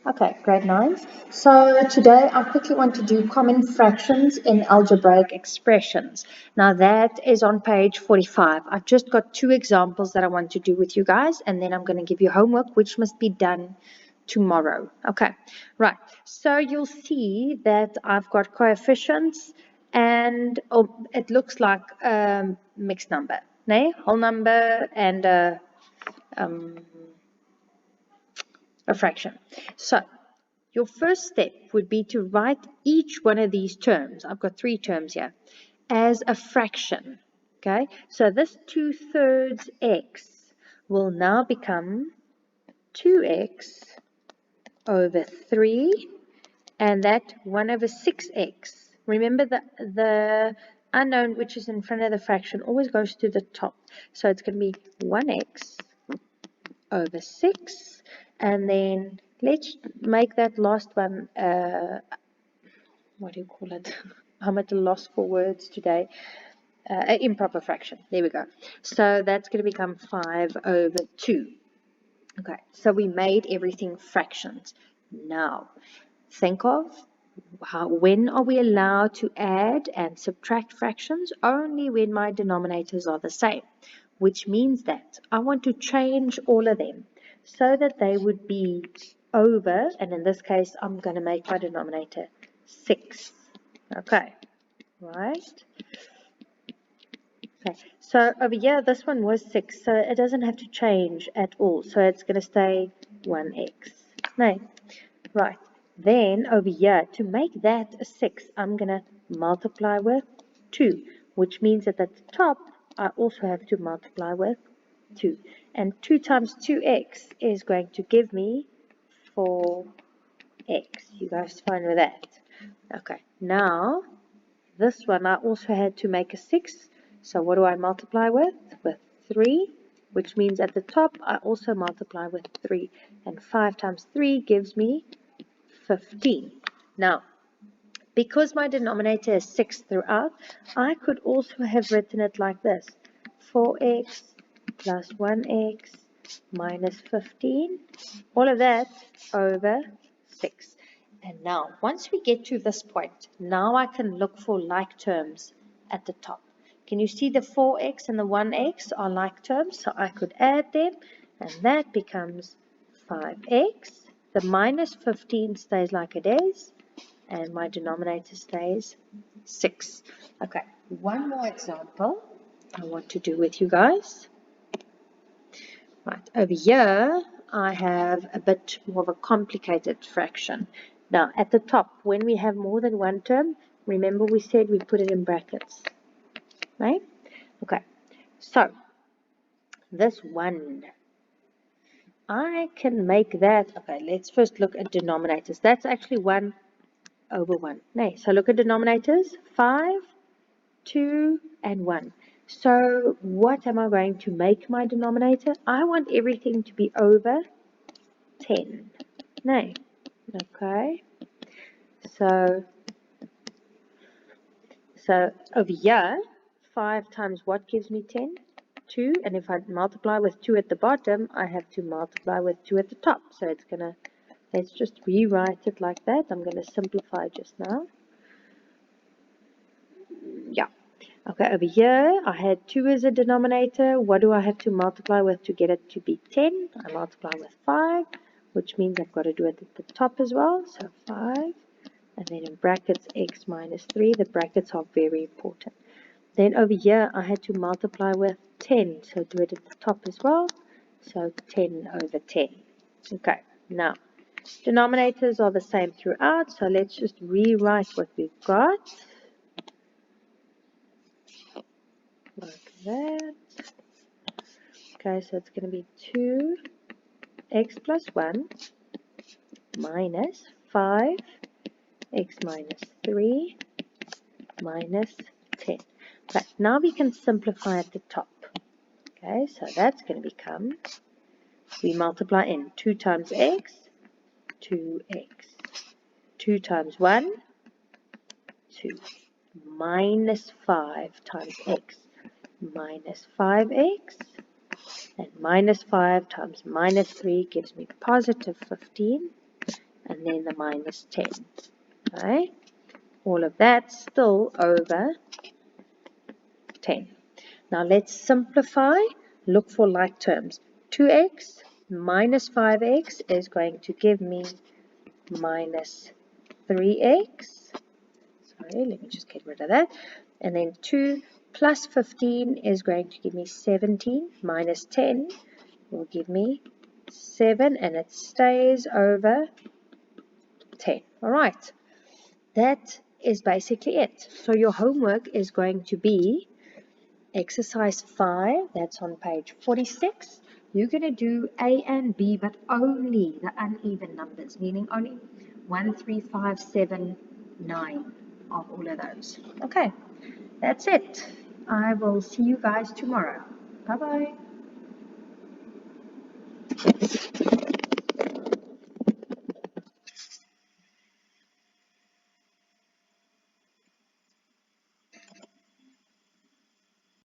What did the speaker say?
Okay, grade 9. So today I quickly want to do common fractions in algebraic expressions. Now that is on page 45. I've just got 2 examples that I want to do with you guys, and then I'm going to give you homework which must be done tomorrow. Okay, right. So you'll see that I've got coefficients and it looks like a mixed number, né? Whole number and a fraction. So your first step would be to write each one of these terms, I've got 3 terms here, as a fraction. Okay, so this 2/3 x will now become 2x over 3, and that 1/6x. Remember the unknown which is in front of the fraction always goes to the top. So it's going to be 1x over 6, and then let's make that last one, what do you call it? I'm at a loss for words today. An improper fraction. There we go. So that's going to become 5/2. Okay, so we made everything fractions. Now, think of when are we allowed to add and subtract fractions? Only when my denominators are the same, which means that I want to change all of them so that they would be over, and in this case, I'm going to make my denominator 6. Okay, right? Okay, so over here, this one was 6, so it doesn't have to change at all. So it's going to stay 1x. No, right. Then over here, to make that a 6, I'm going to multiply with 2, which means that at the top, I also have to multiply with 2. And 2 times 2x is going to give me 4x. You guys fine with that? Okay, now this one I also had to make a 6. So what do I multiply with? With 3, which means at the top I also multiply with 3. And 5 times 3 gives me 15. Now, because my denominator is 6 throughout, I could also have written it like this. 4x plus 1x minus 15. All of that over 6. And now, once we get to this point, now I can look for like terms at the top. Can you see the 4x and the 1x are like terms? So I could add them, and that becomes 5x. The minus 15 stays like it is, and my denominator stays 6. Okay, one more example I want to do with you guys. Right, over here I have a bit more of a complicated fraction. Now, at the top, when we have more than one term, remember we said we put it in brackets, right? Okay, so this 1, I can make that, okay, let's first look at denominators. That's actually 1 over 1. No, so look at denominators, 5, 2, and 1. So what am I going to make my denominator? I want everything to be over 10. No. Okay. So over here, 5 times what gives me 10? 2. And if I multiply with 2 at the bottom, I have to multiply with 2 at the top. So it's going to, let's just rewrite it like that. I'm going to simplify just now. Yeah. Okay, over here, I had 2 as a denominator. What do I have to multiply with to get it to be 10? I multiply with 5, which means I've got to do it at the top as well. So 5, and then in brackets, x minus 3. The brackets are very important. Then over here, I had to multiply with 10, so do it at the top as well. So 10 over 10. Okay, now, denominators are the same throughout, so let's just rewrite what we've got. Like that. Okay, so it's going to be 2x plus 1 minus 5x minus 3 minus 10. Okay, now we can simplify at the top. Okay, so that's going to become, we multiply in 2 times x, 2x. 2 times 1, 2. Minus 5 times x, minus 5x. And minus 5 times minus 3 gives me positive 15. and then the minus 10. Okay? All of that still over 10. Now let's simplify. Look for like terms. 2x minus 5x is going to give me minus 3x. Sorry, let me just get rid of that. And then 2 plus 15 is going to give me 17. Minus 10 will give me 7, and it stays over 10. All right. That is basically it. So your homework is going to be exercise 5. That's on page 46. You're going to do A and B, but only the uneven numbers, meaning only 1, 3, 5, 7, 9 of all of those. Okay, that's it. I will see you guys tomorrow. Bye-bye.